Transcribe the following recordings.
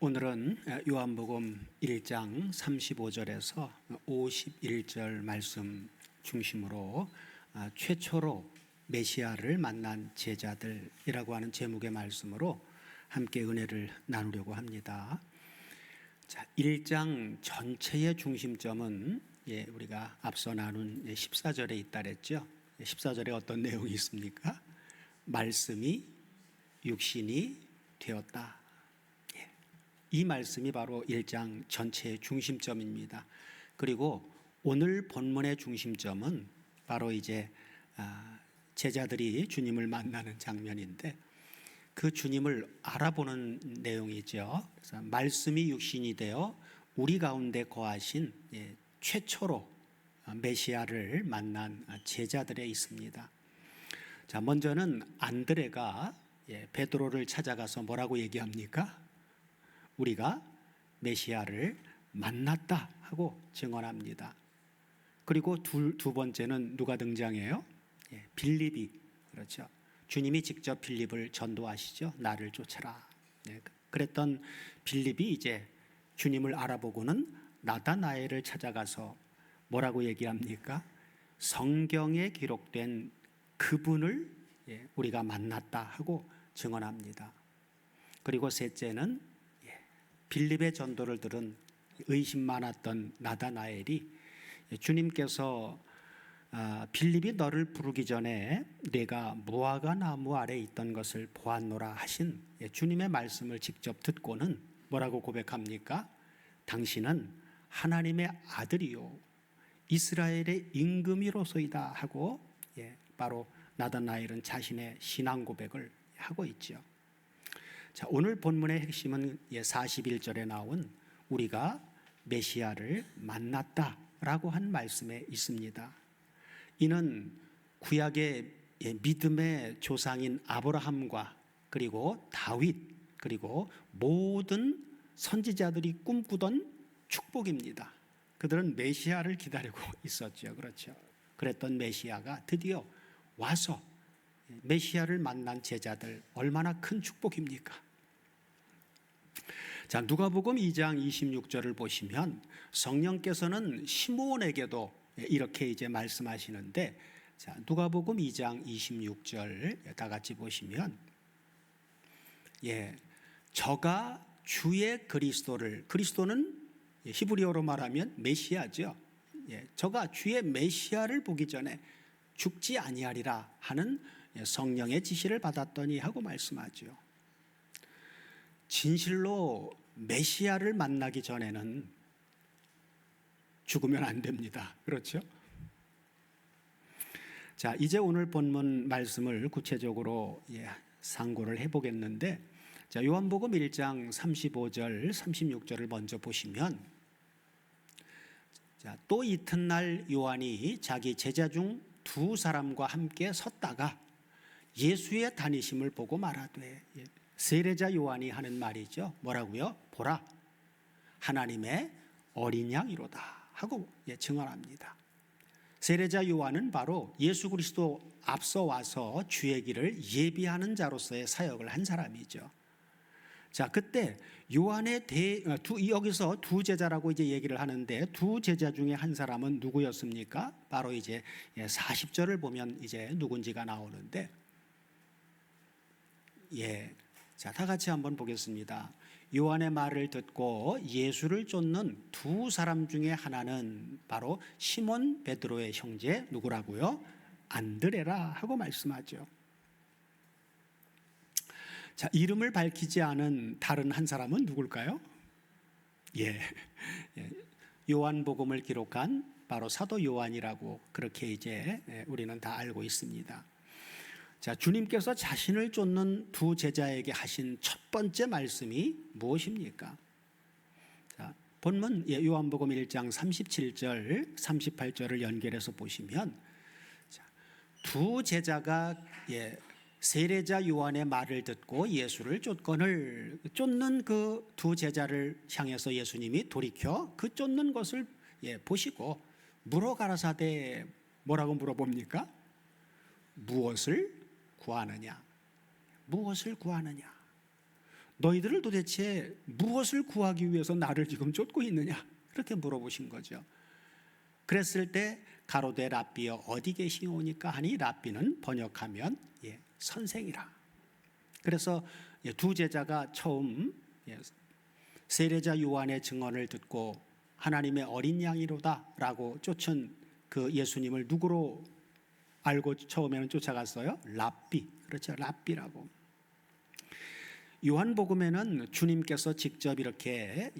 오늘은 요한복음 1장 35절에서 51절 말씀 중심으로 최초로 메시아를 만난 제자들이라고 하는 제목의 말씀으로 함께 은혜를 나누려고 합니다. 자, 1장 전체의 중심점은 우리가 앞서 나눈 14절에 있다 그랬죠. 14절에 어떤 내용이 있습니까? 말씀이 육신이 되었다. 이 말씀이 바로 1장 전체의 중심점입니다. 그리고 오늘 본문의 중심점은 바로 이제 제자들이 주님을 만나는 장면인데 그 주님을 알아보는 내용이죠. 그래서 말씀이 육신이 되어 우리 가운데 거하신 최초로 메시아를 만난 제자들에 있습니다. 자, 먼저는 안드레가 베드로를 찾아가서 뭐라고 얘기합니까? 우리가 메시아를 만났다 하고 증언합니다. 그리고 두 번째는 누가 등장해요? 빌립이, 그렇죠. 주님이 직접 빌립을 전도하시죠. 나를 쫓아라. 그랬던 빌립이 이제 주님을 알아보고는 나다나엘을 찾아가서 뭐라고 얘기합니까? 성경에 기록된 그분을 우리가 만났다 하고 증언합니다. 그리고 셋째는 빌립의 전도를 들은 의심 많았던 나다나엘이 주님께서 빌립이 너를 부르기 전에 내가 무화과 나무 아래 있던 것을 보았노라 하신 주님의 말씀을 직접 듣고는 뭐라고 고백합니까? 당신은 하나님의 아들이요 이스라엘의 임금이로소이다 하고 바로 나다나엘은 자신의 신앙 고백을 하고 있죠. 자, 오늘 본문의 핵심은 41절에 나온 우리가 메시아를 만났다라고 한 말씀에 있습니다. 이는 구약의 믿음의 조상인 아브라함과 그리고 다윗 그리고 모든 선지자들이 꿈꾸던 축복입니다. 그들은 메시아를 기다리고 있었죠. 그렇죠. 그랬던 메시아가 드디어 와서 메시아를 만난 제자들 얼마나 큰 축복입니까? 자, 누가복음 2장 26절을 보시면 성령께서는 시므온에게도 이렇게 이제 말씀하시는데, 자, 누가복음 2장 26절 다 같이 보시면 저가 주의 그리스도를, 그리스도는 히브리어로 말하면 메시아죠. 저가 주의 메시아를 보기 전에 죽지 아니하리라 하는 성령의 지시를 받았더니 하고 말씀하죠. 진실로 메시아를 만나기 전에는 죽으면 안 됩니다. 그렇죠? 자, 이제 오늘 본문 말씀을 구체적으로 상고를 해보겠는데, 자, 요한복음 1장 35절, 36절을 먼저 보시면, 자, 또 이튿날 요한이 자기 제자 중 두 사람과 함께 섰다가 예수의 다니심을 보고 말하되, 세례자 요한이 하는 말이죠. 뭐라고요? 보라, 하나님의 어린 양이로다 하고 증언합니다. 세례자 요한은 바로 예수 그리스도 앞서 와서 주의 길을 예비하는 자로서의 사역을 한 사람이죠. 자, 그때 요한의 여기서 두 제자라고 이제 얘기를 하는데 두 제자 중에 한 사람은 누구였습니까? 바로 이제 40절을 보면 이제 누군지가 나오는데, 자, 다 같이 한번 보겠습니다. 요한의 말을 듣고 예수를 쫓는 두 사람 중에 하나는 바로 시몬 베드로의 형제 누구라고요? 안드레라 하고 말씀하죠. 자, 이름을 밝히지 않은 다른 한 사람은 누굴까요? 요한복음을 기록한 바로 사도 요한이라고 그렇게 이제 우리는 다 알고 있습니다. 자, 주님께서 자신을 쫓는 두 제자에게 하신 첫 번째 말씀이 무엇입니까? 자, 본문 요한복음 1장 37절, 38절을 연결해서 보시면, 자, 두 제자가 세례자 요한의 말을 듣고 예수를 쫓는 그 두 제자를 향해서 예수님이 돌이켜 그 쫓는 것을 보시고 물어 가라사대 뭐라고 물어봅니까? 무엇을 구하느냐? 무엇을 구하느냐? 너희들을 도대체 무엇을 구하기 위해서 나를 지금 쫓고 있느냐? 그렇게 물어보신 거죠. 그랬을 때 가로되 랍비여 어디 계시오니까 하니 랍비는 번역하면 선생이라. 그래서 두 제자가 처음 세례자 요한의 증언을 듣고 하나님의 어린 양이로다라고 쫓은 그 예수님을 누구로 알고 처음에는 쫓아갔어요? 랍비. 그렇죠. 랍비라고. 요한복음에는 주님께서 직접 이렇게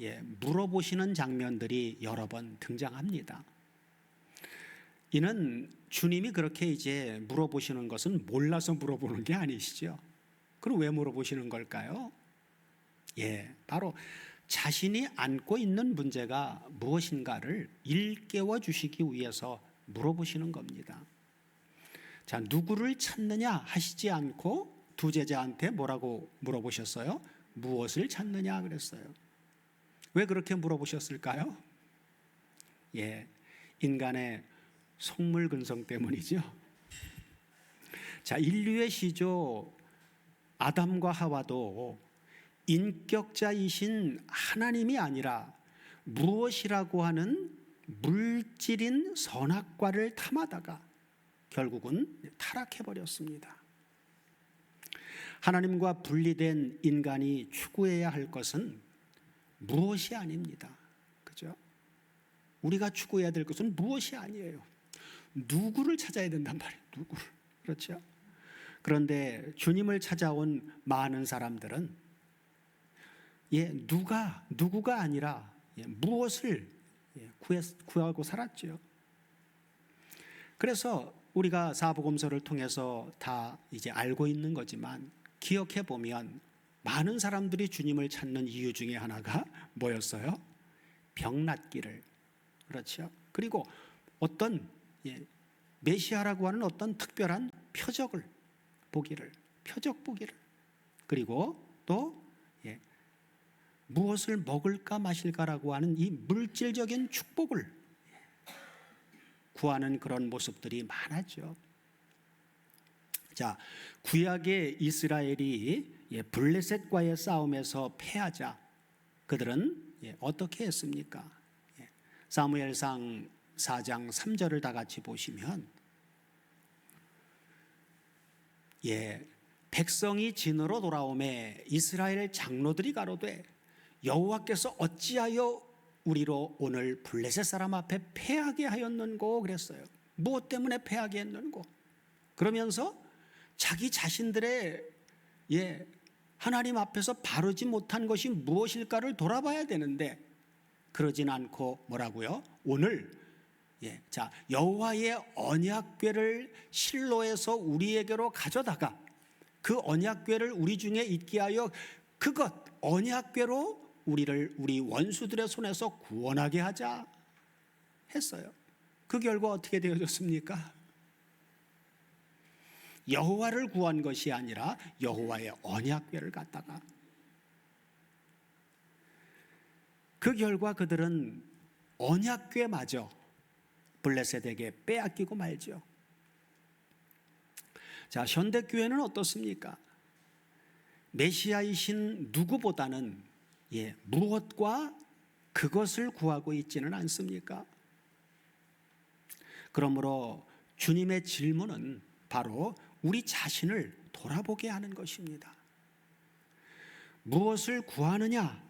물어보시는 장면들이 여러 번 등장합니다. 이는 주님이 그렇게 이제 물어보시는 것은 몰라서 물어보는 게 아니시죠. 그럼 왜 물어보시는 걸까요? 바로 자신이 안고 있는 문제가 무엇인가를 일깨워 주시기 위해서 물어보시는 겁니다. 자, 누구를 찾느냐 하시지 않고 두 제자한테 뭐라고 물어보셨어요? 무엇을 찾느냐 그랬어요. 왜 그렇게 물어보셨을까요? 인간의 속물근성 때문이죠. 자, 인류의 시조 아담과 하와도 인격자이신 하나님이 아니라 무엇이라고 하는 물질인 선악과를 탐하다가 결국은 타락해버렸습니다. 하나님과 분리된 인간이 추구해야 할 것은 무엇이 아닙니다. 그죠? 우리가 추구해야 될 것은 무엇이 아니에요. 누구를 찾아야 된단 말이에요. 누구를. 그렇죠? 그런데 주님을 찾아온 많은 사람들은 누구가 아니라 무엇을 구하고 살았죠. 그래서 우리가 사복음서를 통해서 다 이제 알고 있는 거지만 기억해 보면 많은 사람들이 주님을 찾는 이유 중에 하나가 뭐였어요? 병 낫기를. 그렇죠. 그리고 어떤 메시아라고 하는 어떤 특별한 표적 보기를. 그리고 또 무엇을 먹을까 마실까라고 하는 이 물질적인 축복을 구하는 그런 모습들이 많았죠. 자, 구약의 이스라엘이 블레셋과의 싸움에서 패하자 그들은 어떻게 했습니까? 사무엘상 4장 3절을 다 같이 보시면 백성이 진으로 돌아오매 이스라엘 장로들이 가로되 여호와께서 어찌하여 우리로 오늘 블레셋 사람 앞에 패하게 하였는고 그랬어요. 무엇 때문에 패하게 했는고? 그러면서 자기 자신들의 하나님 앞에서 바르지 못한 것이 무엇일까를 돌아봐야 되는데 그러진 않고 뭐라고요? 오늘 자, 여호와의 언약궤를 실로에서 우리에게로 가져다가 그 언약궤를 우리 중에 있게 하여 그것 언약궤로 우리 원수들의 손에서 구원하게 하자 했어요. 그 결과 어떻게 되어졌습니까? 여호와를 구한 것이 아니라 여호와의 언약궤를 갖다가 그 결과 그들은 언약궤마저 블레셋에게 빼앗기고 말죠. 자, 현대교회는 어떻습니까? 메시아이신 누구보다는 무엇과 그것을 구하고 있지는 않습니까? 그러므로 주님의 질문은 바로 우리 자신을 돌아보게 하는 것입니다. 무엇을 구하느냐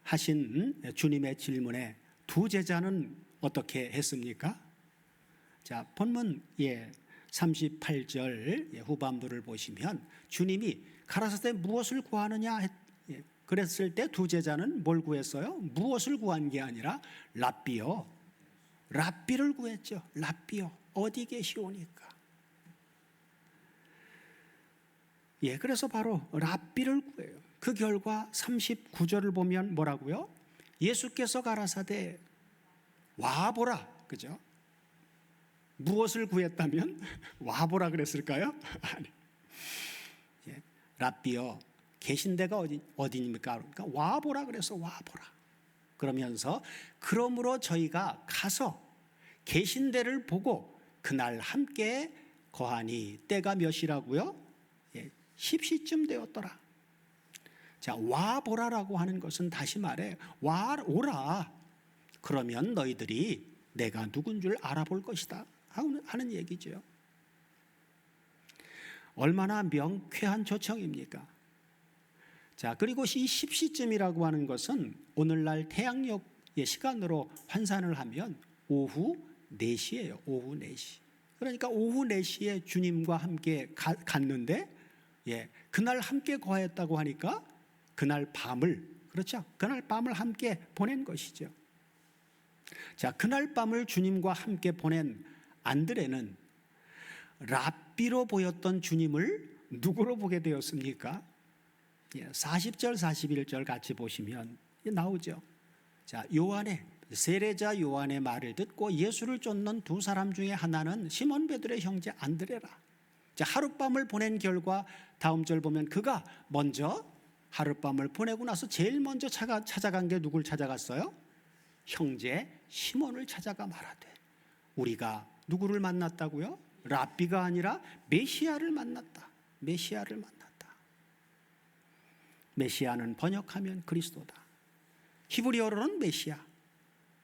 하신 주님의 질문에 두 제자는 어떻게 했습니까? 자, 본문 38절 후반부를 보시면 주님이 가라사대 무엇을 구하느냐 그랬을 때 두 제자는 뭘 구했어요? 무엇을 구한 게 아니라 랍비요. 랍비를 구했죠. 랍비요. 어디 계시오니까. 그래서 바로 랍비를 구해요. 그 결과 39절을 보면 뭐라고요? 예수께서 가라사대 와보라. 그죠? 무엇을 구했다면 와보라 그랬을까요? 아니. 랍비요. 계신 데가 어디입니까? 그러니까 와보라 그래서 와보라. 그러면서 그러므로 저희가 가서 계신 데를 보고 그날 함께 거하니 때가 몇이라고요? 10시쯤 되었더라. 자, 와 보라라고 하는 것은 다시 말해 와 오라. 그러면 너희들이 내가 누군 줄 알아볼 것이다 하는 얘기죠. 얼마나 명쾌한 초청입니까? 자, 그리고 이 10시쯤이라고 하는 것은 오늘날 태양력의 시간으로 환산을 하면 오후 4시예요. 오후 4시. 그러니까 오후 4시에 주님과 함께 갔는데, 그날 함께 거했다고 하니까 그날 밤을, 그렇죠? 그날 밤을 함께 보낸 것이죠. 자, 그날 밤을 주님과 함께 보낸 안드레는 랍비로 보였던 주님을 누구로 보게 되었습니까? 40절 41절 같이 보시면 나오죠. 자, 세례자 요한의 말을 듣고 예수를 쫓는 두 사람 중에 하나는 시몬 베드로의 형제 안드레라. 자, 하룻밤을 보낸 결과 다음 절 보면 그가 먼저 하룻밤을 보내고 나서 제일 먼저 찾아간 게 누굴 찾아갔어요? 형제 시몬을 찾아가 말하되, 우리가 누구를 만났다고요? 랍비가 아니라 메시아를 만났다. 메시아를 만났다. 메시아는 번역하면 그리스도다. 히브리어로는 메시아,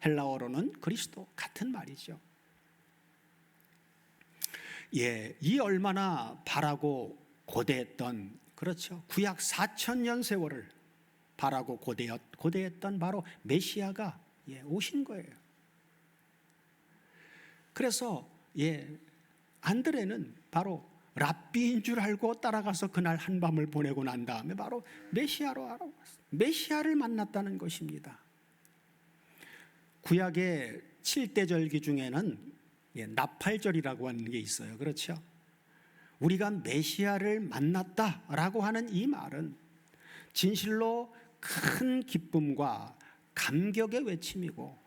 헬라어로는 그리스도, 같은 말이죠. 이 얼마나 바라고 고대했던, 그렇죠, 구약 4,000년 세월을 바라고 고대했던 바로 메시아가 오신 거예요. 그래서 안드레는 바로 랍비인 줄 알고 따라가서 그날 한밤을 보내고 난 다음에 바로 메시아로 알아봤어요. 메시아를 만났다는 것입니다. 구약의 7대 절기 중에는 나팔절이라고 하는 게 있어요. 그렇죠? 우리가 메시아를 만났다라고 하는 이 말은 진실로 큰 기쁨과 감격의 외침이고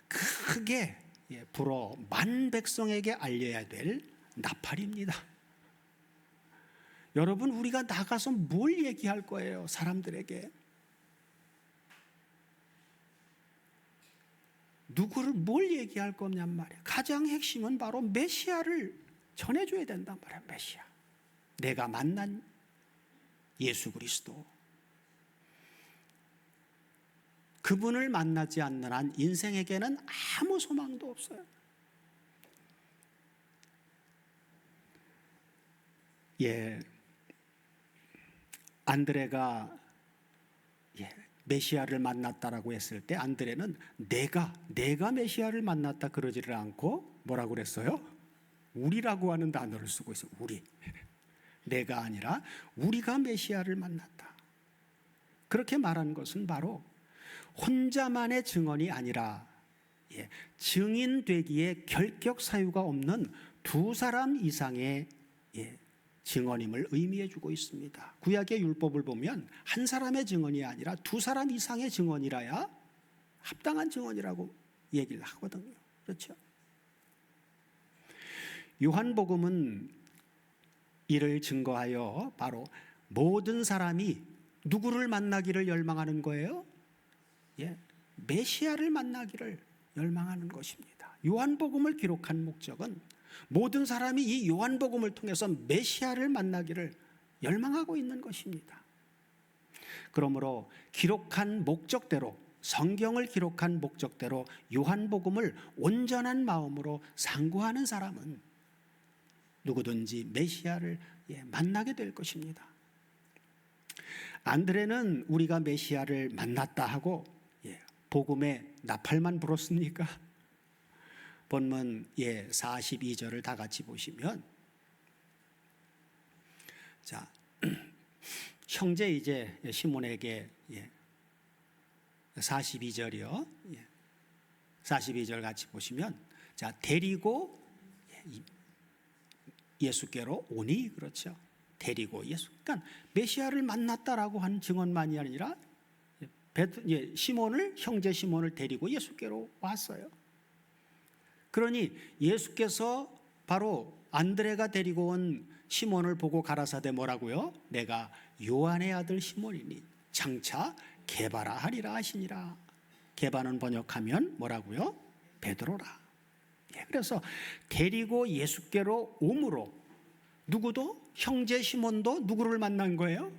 크게 불어 만 백성에게 알려야 될 나팔입니다. 여러분, 우리가 나가서 뭘 얘기할 거예요? 사람들에게 누구를 뭘 얘기할 거냔 말이에요. 가장 핵심은 바로 메시아를 전해줘야 된단 말이에요. 메시아, 내가 만난 예수 그리스도, 그분을 만나지 않는 한 인생에게는 아무 소망도 없어요. 안드레가 메시아를 만났다라고 했을 때 안드레는 내가 메시아를 만났다 그러지를 않고 뭐라고 그랬어요? 우리라고 하는 단어를 쓰고 있어요. 우리. 내가 아니라 우리가 메시아를 만났다. 그렇게 말한 것은 바로 혼자만의 증언이 아니라 증인되기에 결격 사유가 없는 두 사람 이상의 증언임을 의미해 주고 있습니다. 구약의 율법을 보면 한 사람의 증언이 아니라 두 사람 이상의 증언이라야 합당한 증언이라고 얘기를 하거든요. 그렇죠? 요한복음은 이를 증거하여 바로 모든 사람이 누구를 만나기를 열망하는 거예요? 메시아를 만나기를 열망하는 것입니다. 요한복음을 기록한 목적은 모든 사람이 이 요한복음을 통해서 메시아를 만나기를 열망하고 있는 것입니다. 그러므로 기록한 목적대로, 성경을 기록한 목적대로 요한복음을 온전한 마음으로 상고하는 사람은 누구든지 메시아를 만나게 될 것입니다. 안드레는 우리가 메시아를 만났다 하고 복음에 나팔만 불었습니까? 본문 42절을 다 같이 보시면, 자, 형제 이제 시몬에게 42절이요. 42절 같이 보시면, 자, 데리고 예수께로 오니, 그렇죠? 데리고 예수. 그러니까 메시아를 만났다라고 한 증언만이 아니라 형제 시몬을 데리고 예수께로 왔어요. 그러니 예수께서 바로 안드레가 데리고 온 시몬을 보고 가라사대 뭐라고요? 내가 요한의 아들 시몬이니 장차 게바라 하리라 하시니라. 게바는 번역하면 뭐라고요? 베드로라. 그래서 데리고 예수께로 오므로 누구도, 형제 시몬도 누구를 만난 거예요?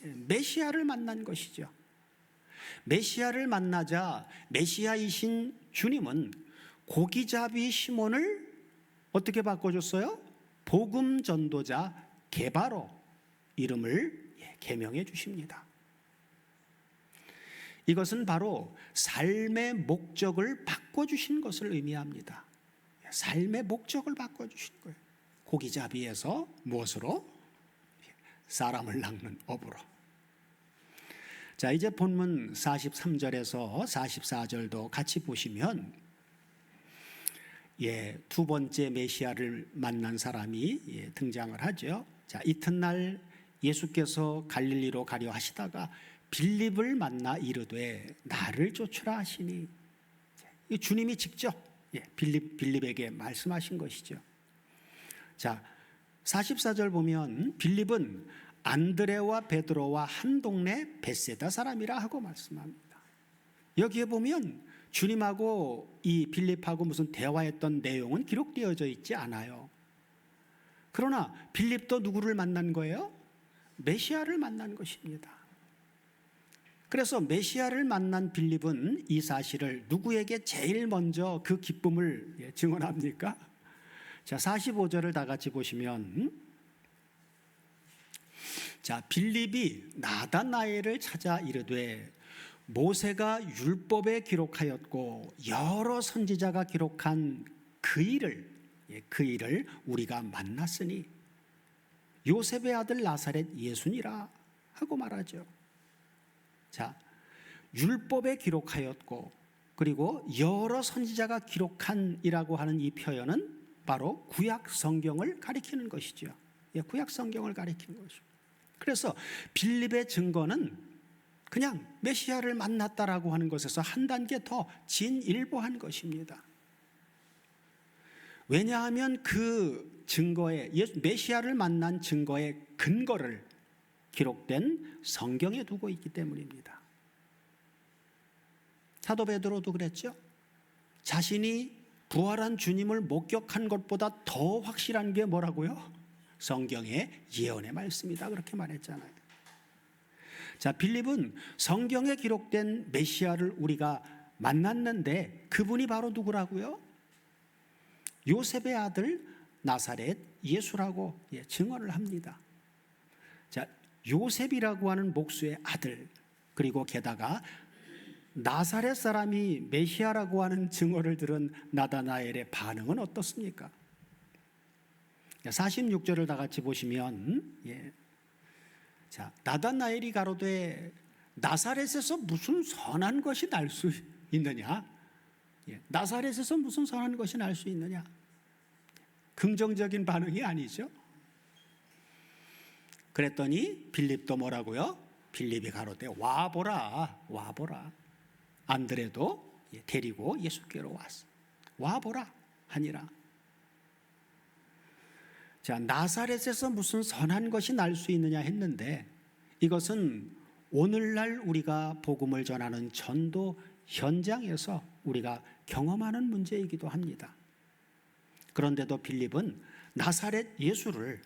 메시아를 만난 것이죠. 메시아를 만나자 메시아이신 주님은 고기잡이 시몬을 어떻게 바꿔줬어요? 복음 전도자 게바로 이름을 개명해 주십니다. 이것은 바로 삶의 목적을 바꿔주신 것을 의미합니다. 삶의 목적을 바꿔주신 거예요. 고기잡이에서 무엇으로? 사람을 낚는 업으로. 자, 이제 본문 43절에서 44절도 같이 보시면 두 번째 메시아를 만난 사람이 등장을 하죠. 자, 이튿날 예수께서 갈릴리로 가려 하시다가 빌립을 만나 이르되 나를 쫓으라 하시니, 주님이 직접 빌립에게 말씀하신 것이죠. 자, 44절 보면 빌립은 안드레와 베드로와 한 동네 벳세다 사람이라 하고 말씀합니다. 여기에 보면 주님하고 이 빌립하고 무슨 대화했던 내용은 기록되어져 있지 않아요. 그러나 빌립도 누구를 만난 거예요? 메시아를 만난 것입니다. 그래서 메시아를 만난 빌립은 이 사실을 누구에게 제일 먼저 그 기쁨을 증언합니까? 자, 45절을 다 같이 보시면, 자, 빌립이 나다나엘을 찾아 이르되 모세가 율법에 기록하였고 여러 선지자가 기록한 그 일을 우리가 만났으니 요셉의 아들 나사렛 예수니라 하고 말하죠. 자, 율법에 기록하였고 그리고 여러 선지자가 기록한이라고 하는 이 표현은 바로 구약 성경을 가리키는 것이죠. 구약 성경을 가리키는 것이죠. 그래서 빌립의 증거는 그냥 메시아를 만났다라고 하는 것에서 한 단계 더 진일보한 것입니다. 왜냐하면 그 증거에, 메시아를 만난 증거의 근거를 기록된 성경에 두고 있기 때문입니다. 사도 베드로도 그랬죠. 자신이 부활한 주님을 목격한 것보다 더 확실한 게 뭐라고요? 성경의 예언의 말씀이다, 그렇게 말했잖아요. 자, 빌립은 성경에 기록된 메시아를 우리가 만났는데 그분이 바로 누구라고요? 요셉의 아들 나사렛 예수라고 증언을 합니다. 자, 요셉이라고 하는 목수의 아들, 그리고 게다가 나사렛 사람이 메시아라고 하는 증언을 들은 나다나엘의 반응은 어떻습니까? 46절을 다 같이 보시면, 자, 나다나엘이 가로되 나사렛에서 무슨 선한 것이 날 수 있느냐? 나사렛에서 무슨 선한 것이 날 수 있느냐? 긍정적인 반응이 아니죠. 그랬더니 빌립도 뭐라고요? 빌립이 가로되 와보라, 와보라. 안드레도 데리고 예수께로 왔어. 와보라 하니라. 자, 나사렛에서 무슨 선한 것이 날 수 있느냐 했는데 이것은 오늘날 우리가 복음을 전하는 전도 현장에서 우리가 경험하는 문제이기도 합니다. 그런데도 빌립은 나사렛 예수를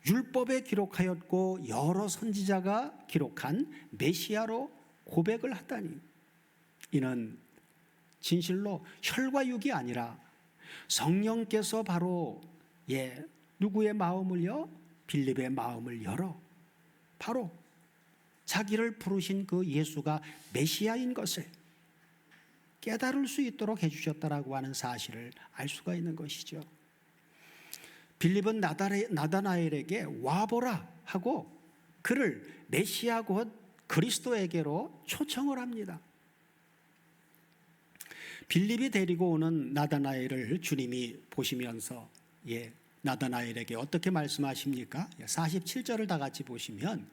율법에 기록하였고 여러 선지자가 기록한 메시아로 고백을 하다니, 이는 진실로 혈과 육이 아니라 성령께서 바로 누구의 마음을요? 빌립의 마음을 열어 바로 자기를 부르신 그 예수가 메시아인 것을 깨달을 수 있도록 해주셨다라고 하는 사실을 알 수가 있는 것이죠. 빌립은 나다나엘에게 와보라 하고 그를 메시아 곧 그리스도에게로 초청을 합니다. 빌립이 데리고 오는 나다나엘을 주님이 보시면서 나다나엘에게 어떻게 말씀하십니까? 47절을 다 같이 보시면,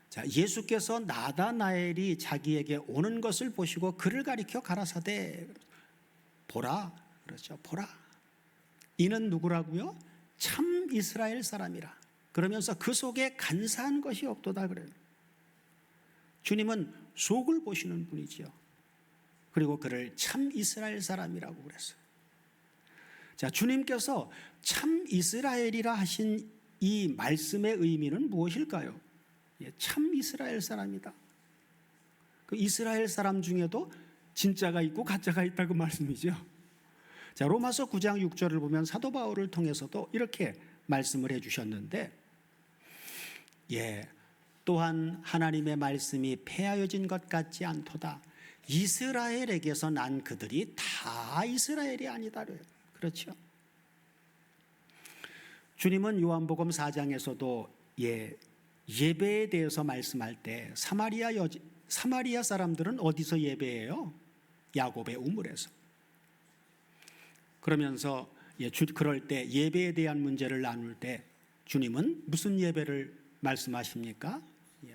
자, 예수께서 나다나엘이 자기에게 오는 것을 보시고 그를 가리켜 가라사대 보라, 그렇죠, 보라. 이는 누구라고요? 참 이스라엘 사람이라. 그러면서 그 속에 간사한 것이 없도다 그래요. 주님은 속을 보시는 분이죠. 그리고 그를 참 이스라엘 사람이라고 그랬어요. 자, 주님께서 참 이스라엘이라 하신 이 말씀의 의미는 무엇일까요? 참 이스라엘 사람이다. 그 이스라엘 사람 중에도 진짜가 있고 가짜가 있다고 말씀이죠. 자, 로마서 9장 6절을 보면 사도 바울을 통해서도 이렇게 말씀을 해주셨는데, 또한 하나님의 말씀이 폐하여진 것 같지 않도다. 이스라엘에게서 난 그들이 다 이스라엘이 아니다. 그렇죠. 주님은 요한복음 4장에서도 예배에 대해서 말씀할 때 사마리아 사람들은 어디서 예배해요? 야곱의 우물에서. 그러면서 그럴 때 예배에 대한 문제를 나눌 때 주님은 무슨 예배를 말씀하십니까?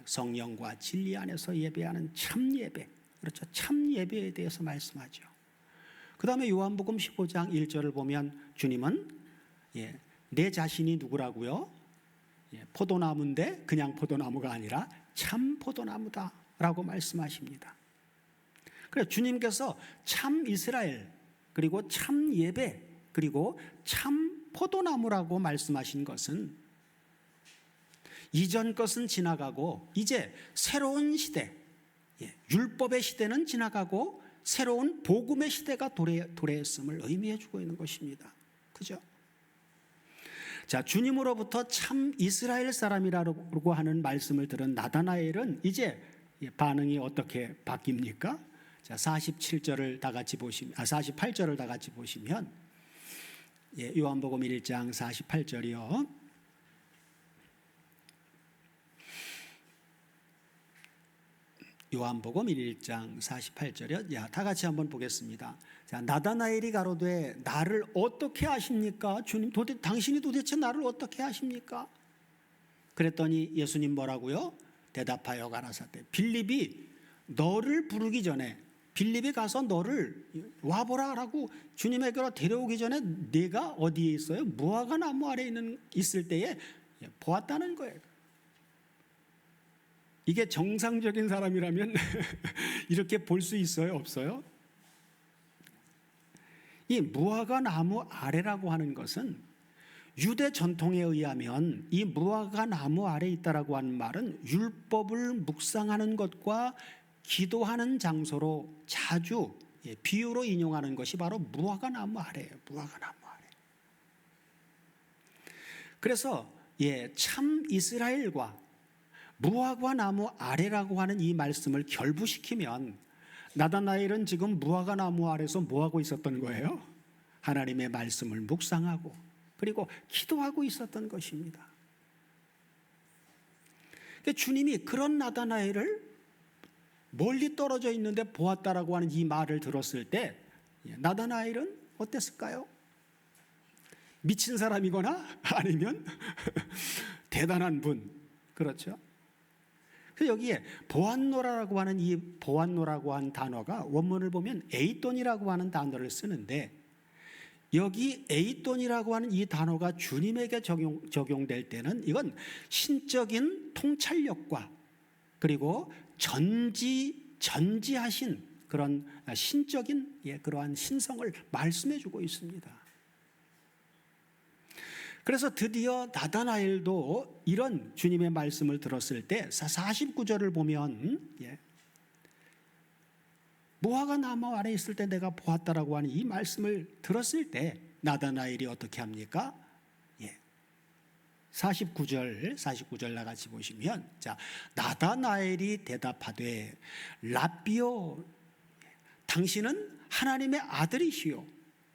성령과 진리 안에서 예배하는 참 예배. 그렇죠. 참 예배에 대해서 말씀하죠. 그 다음에 요한복음 15장 1절을 보면 주님은 내 자신이 누구라고요? 포도나무인데 그냥 포도나무가 아니라 참 포도나무다 라고 말씀하십니다. 그래서 주님께서 참 이스라엘, 그리고 참 예배, 그리고 참 포도나무라고 말씀하신 것은 이전 것은 지나가고 이제 새로운 시대, 율법의 시대는 지나가고 새로운 복음의 시대가 도래했음을 의미해 주고 있는 것입니다. 그죠? 자, 주님으로부터 참 이스라엘 사람이라고 하는 말씀을 들은 나다나엘은 이제 반응이 어떻게 바뀝니까? 자, 47절을 다 같이 보시면 48절을 다 같이 보시면 요한복음 1장 48절이요. 요한복음 1장 48절이요. 다 같이 한번 보겠습니다. 자, 나다나엘이 가로되 나를 어떻게 아십니까? 주님, 당신이 도대체 나를 어떻게 아십니까? 그랬더니 예수님 뭐라고요? 대답하여 가라사대 빌립이 너를 부르기 전에, 빌립이 가서 너를 와보라라고 주님에게로 데려오기 전에 내가 어디에 있어요? 무화과 나무 아래 있을 때에 보았다는 거예요. 이게 정상적인 사람이라면 이렇게 볼 수 있어요? 없어요? 이 무화과 나무 아래라고 하는 것은 유대 전통에 의하면 이 무화과 나무 아래 있다라고 하는 말은 율법을 묵상하는 것과 기도하는 장소로 자주 비유로 인용하는 것이 바로 무화과 나무 아래예요. 무화과 나무 아래. 그래서 참 이스라엘과 무화과 나무 아래라고 하는 이 말씀을 결부시키면 나다나엘은 지금 무화과 나무 아래서 뭐 하고 있었던 거예요? 하나님의 말씀을 묵상하고 그리고 기도하고 있었던 것입니다. 주님이 그런 나다나엘을 멀리 떨어져 있는데 보았다라고 하는 이 말을 들었을 때 나다나엘은 어땠을까요? 미친 사람이거나 아니면 대단한 분. 그렇죠? 그래서 여기에 보안노라라고 하는 이 보안노라고 한 단어가 원문을 보면 에이돈이라고 하는 단어를 쓰는데, 여기 에이돈이라고 하는 이 단어가 주님에게 적용될 때는 이건 신적인 통찰력과 그리고 전지하신 그런 신적인 그러한 신성을 말씀해 주고 있습니다. 그래서 드디어 나다나엘도 이런 주님의 말씀을 들었을 때 49절을 보면 무화과 나무 아래 있을 때 내가 보았다라고 하는 이 말씀을 들었을 때 나다나엘이 어떻게 합니까? 49절 나같이 보시면, 자, 나다나엘이 대답하되 라비오, 당신은 하나님의 아들이시요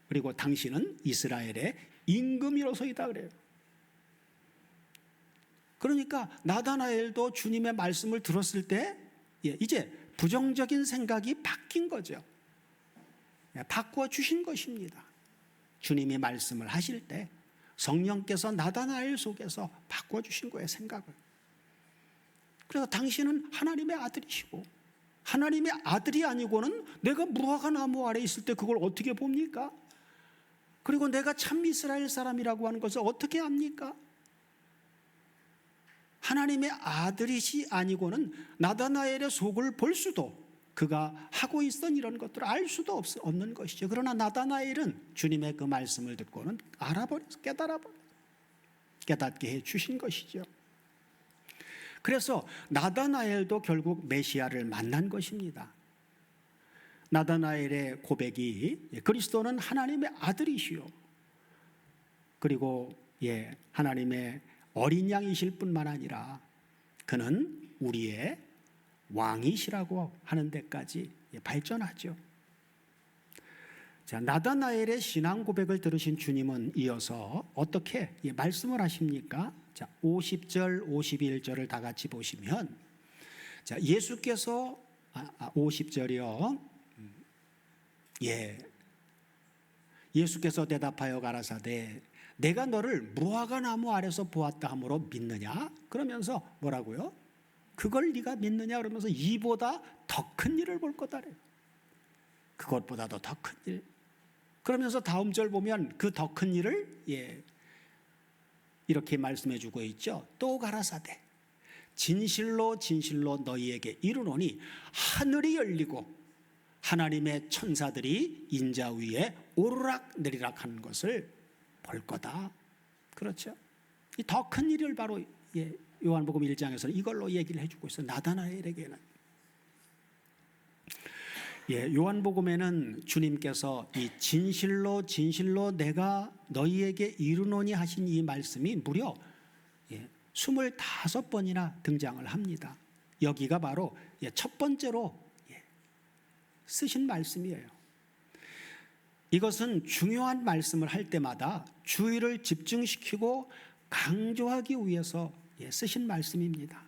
그리고 당신은 이스라엘의 임금이로소이다 그래요. 그러니까 나다나엘도 주님의 말씀을 들었을 때 이제 부정적인 생각이 바뀐 거죠. 바꾸어 주신 것입니다. 주님이 말씀을 하실 때 성령께서 나다나엘 속에서 바꾸어 주신 거예요, 생각을. 그래서 당신은 하나님의 아들이시고, 하나님의 아들이 아니고는 내가 무화과 나무 아래 있을 때 그걸 어떻게 봅니까? 그리고 내가 참 이스라엘 사람이라고 하는 것을 어떻게 압니까? 하나님의 아들이시 아니고는 나다나엘의 속을 볼 수도, 그가 하고 있던 이런 것들을 알 수도 없는 것이죠. 그러나 나다나엘은 주님의 그 말씀을 듣고는 깨닫게 해 주신 것이죠. 그래서 나다나엘도 결국 메시아를 만난 것입니다. 나다나엘의 고백이 그리스도는 하나님의 아들이시요, 그리고 하나님의 어린 양이실 뿐만 아니라 그는 우리의 왕이시라고 하는 데까지 발전하죠. 자, 나다나엘의 신앙 고백을 들으신 주님은 이어서 어떻게 말씀을 하십니까? 자, 50절, 51절을 다 같이 보시면, 자, 예수께서 50절이요. 예수께서 대답하여 가라사대 내가 너를 무화과 나무 아래서 보았다 하므로 믿느냐? 그러면서 뭐라고요? 그걸 네가 믿느냐? 그러면서 이보다 더 큰 일을 볼 거다. 그것보다도 더 큰 일. 그러면서 다음 절 보면 그 더 큰 일을 이렇게 말씀해 주고 있죠. 또 가라사대 진실로 진실로 너희에게 이르노니 하늘이 열리고 하나님의 천사들이 인자 위에 오르락 내리락 하는 것을 볼 거다. 그렇죠. 이 더 큰 일을 바로 요한복음 1장에서는 이걸로 얘기를 해주고 있어요. 나다나엘에게는. 요한복음에는 주님께서 이 진실로 진실로 내가 너희에게 이르노니 하신 이 말씀이 무려 25번이나 등장을 합니다. 여기가 바로 첫 번째로 쓰신 말씀이에요. 이것은 중요한 말씀을 할 때마다 주의를 집중시키고 강조하기 위해서 쓰신 말씀입니다.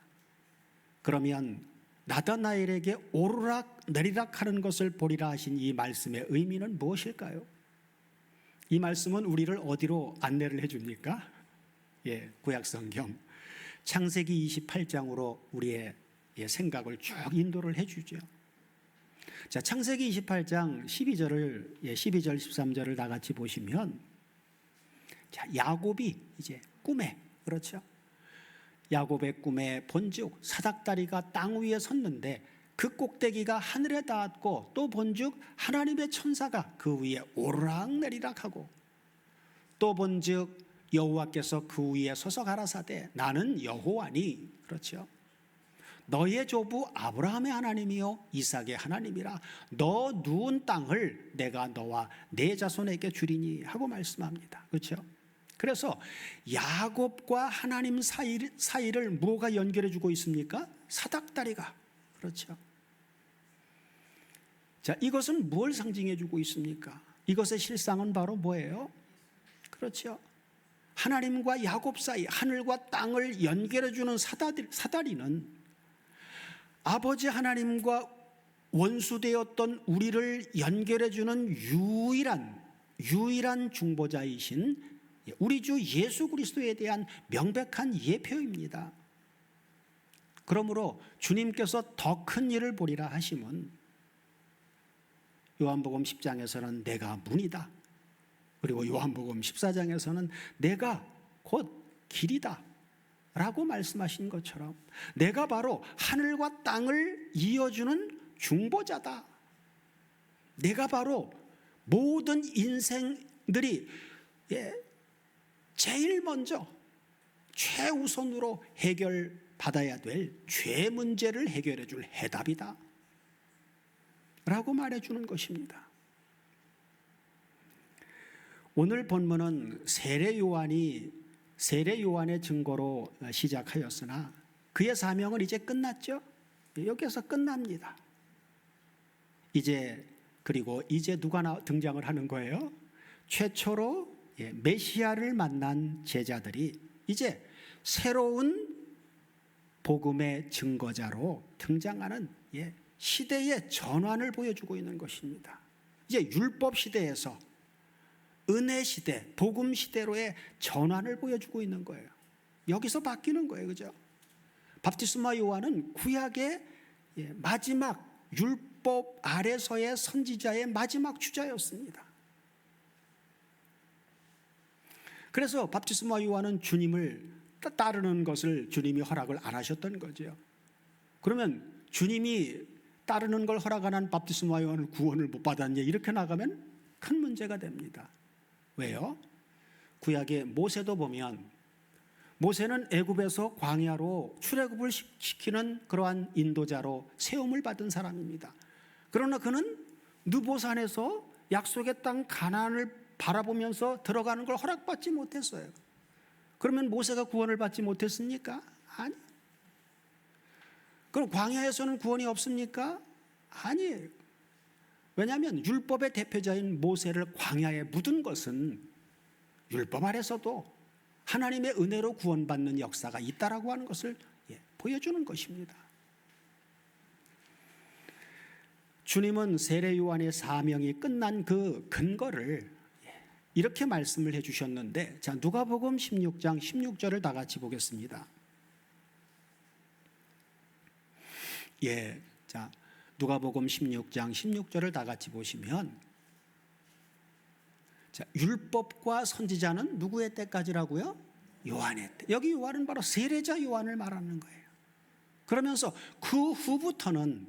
그러면 나다나엘에게 오르락 내리락 하는 것을 보리라 하신 이 말씀의 의미는 무엇일까요? 이 말씀은 우리를 어디로 안내를 해줍니까? 구약성경 창세기 28장으로 우리의 생각을 쭉 인도를 해주죠. 자, 창세기 28장 12절 13절을 다 같이 보시면, 자, 야곱이 이제 꿈에, 그렇죠? 야곱의 꿈에 본즉 사닥다리가 땅 위에 섰는데 그 꼭대기가 하늘에 닿았고 또 본즉 하나님의 천사가 그 위에 오르락내리락 하고 또 본즉 여호와께서 그 위에 서서 가라사대 나는 여호와니, 그렇죠? 너의 조부 아브라함의 하나님이요 이삭의 하나님이라 너 누운 땅을 내가 너와 내 자손에게 주리니 하고 말씀합니다. 그렇죠? 그래서 야곱과 하나님 사이를 뭐가 연결해 주고 있습니까? 사닥다리가. 그렇죠? 자, 이것은 뭘 상징해 주고 있습니까? 이것의 실상은 바로 뭐예요? 그렇죠? 하나님과 야곱 사이, 하늘과 땅을 연결해 주는 사다리는 아버지 하나님과 원수되었던 우리를 연결해 주는 유일한 중보자이신 우리 주 예수 그리스도에 대한 명백한 예표입니다. 그러므로 주님께서 더 큰 일을 보리라 하심은 요한복음 10장에서는 내가 문이다. 그리고 요한복음 14장에서는 내가 곧 길이다 라고 말씀하신 것처럼 내가 바로 하늘과 땅을 이어주는 중보자다. 내가 바로 모든 인생들이 제일 먼저 최우선으로 해결받아야 될 죄 문제를 해결해 줄 해답이다 라고 말해주는 것입니다. 오늘 본문은 세례 요한의 증거로 시작하였으나 그의 사명은 이제 끝났죠. 여기서 끝납니다. 그리고 이제 누가 등장을 하는 거예요? 최초로 메시아를 만난 제자들이 이제 새로운 복음의 증거자로 등장하는 시대의 전환을 보여주고 있는 것입니다. 이제 율법 시대에서 은혜 시대, 복음 시대로의 전환을 보여주고 있는 거예요. 여기서 바뀌는 거예요. 그죠? 바프티스마 요한은 구약의 마지막 율법 아래서의 선지자의 마지막 주자였습니다. 그래서 바프티스마 요한은 주님을 따르는 것을 주님이 허락을 안 하셨던 거죠. 그러면 주님이 따르는 걸 허락 안 한 바프티스마 요한은 구원을 못 받았냐, 이렇게 나가면 큰 문제가 됩니다. 왜요? 구약의 모세도 보면 모세는 애굽에서 광야로 출애굽을 시키는 그러한 인도자로 세움을 받은 사람입니다. 그러나 그는 느보산에서 약속의 땅 가나안을 바라보면서 들어가는 걸 허락받지 못했어요. 그러면 모세가 구원을 받지 못했습니까? 아니. 그럼 광야에서는 구원이 없습니까? 아니에요. 왜냐하면 율법의 대표자인 모세를 광야에 묻은 것은 율법 아래서도 하나님의 은혜로 구원받는 역사가 있다라고 하는 것을 보여주는 것입니다. 주님은 세례 요한의 사명이 끝난 그 근거를 이렇게 말씀을 해주셨는데, 자, 누가복음 16장 16절을 다 같이 보겠습니다. 자, 누가복음 16장 16절을 다 같이 보시면, 자, 율법과 선지자는 누구의 때까지라고요? 요한의 때. 여기 요한은 바로 세례자 요한을 말하는 거예요. 그러면서 그 후부터는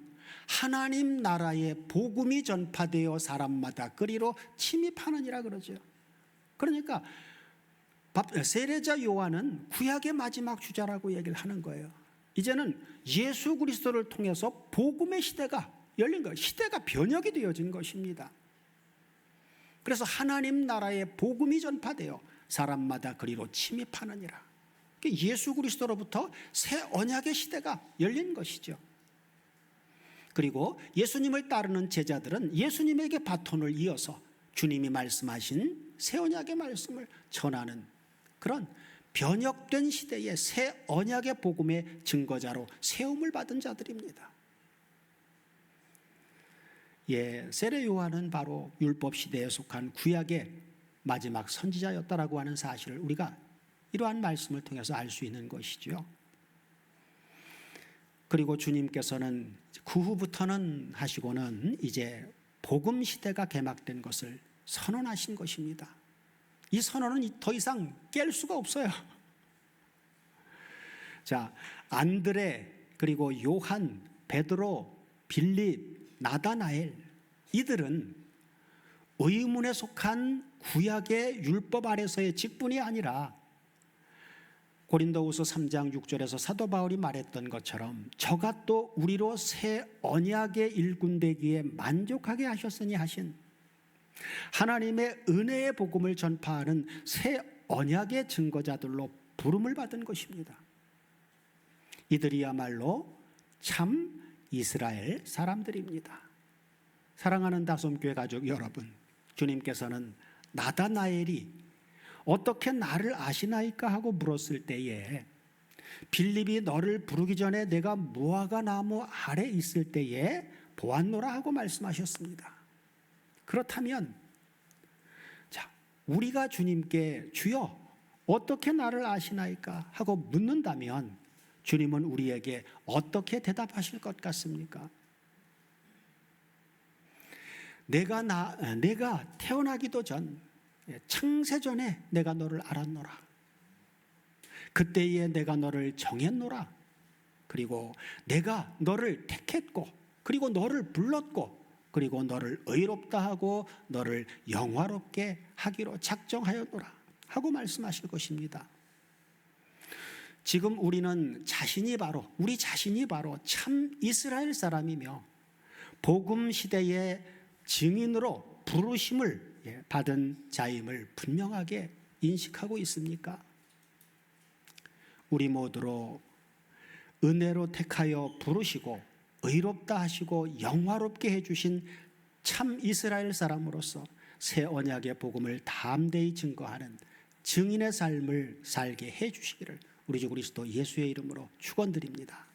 하나님 나라의 복음이 전파되어 사람마다 그리로 침입하느니라 그러죠. 그러니까 세례자 요한은 구약의 마지막 주자라고 얘기를 하는 거예요. 이제는 예수 그리스도를 통해서 복음의 시대가 열린 거예요. 시대가 변혁이 되어진 것입니다. 그래서 하나님 나라의 복음이 전파되어 사람마다 그리로 침입하느니라. 예수 그리스도로부터 새 언약의 시대가 열린 것이죠. 그리고 예수님을 따르는 제자들은 예수님에게 바톤을 이어서 주님이 말씀하신 새 언약의 말씀을 전하는 그런 변혁된 시대의 새 언약의 복음의 증거자로 세움을 받은 자들입니다. 세례 요한은 바로 율법 시대에 속한 구약의 마지막 선지자였다라고 하는 사실을 우리가 이러한 말씀을 통해서 알 수 있는 것이죠. 그리고 주님께서는 그 후부터는 하시고는 이제 복음 시대가 개막된 것을 선언하신 것입니다. 이 선언은 더 이상 깰 수가 없어요. 자, 안드레, 그리고 요한, 베드로, 빌립, 나다나엘, 이들은 의문에 속한 구약의 율법 아래서의 직분이 아니라 고린도후서 3장 6절에서 사도 바울이 말했던 것처럼 저가 또 우리로 새 언약의 일꾼 되기에 만족하게 하셨으니 하신 하나님의 은혜의 복음을 전파하는 새 언약의 증거자들로 부름을 받은 것입니다. 이들이야말로 참 이스라엘 사람들입니다. 사랑하는 다솜교회 가족 여러분, 주님께서는 나다나엘이 어떻게 나를 아시나이까 하고 물었을 때에 빌립이 너를 부르기 전에 내가 무화과 나무 아래 있을 때에 보았노라 하고 말씀하셨습니다. 그렇다면 자, 우리가 주님께 주여 어떻게 나를 아시나이까 하고 묻는다면 주님은 우리에게 어떻게 대답하실 것 같습니까? 내가 태어나기도 전 창세전에 내가 너를 알았노라. 그때에 내가 너를 정했노라. 그리고 내가 너를 택했고 그리고 너를 불렀고 그리고 너를 의롭다 하고 너를 영화롭게 하기로 작정하였노라 하고 말씀하실 것입니다. 지금 우리 자신이 바로 참 이스라엘 사람이며 복음 시대의 증인으로 부르심을 받은 자임을 분명하게 인식하고 있습니까? 우리 모두로 은혜로 택하여 부르시고 의롭다 하시고 영화롭게 해주신 참 이스라엘 사람으로서 새 언약의 복음을 담대히 증거하는 증인의 삶을 살게 해주시기를 우리 주 그리스도 예수의 이름으로 축원드립니다.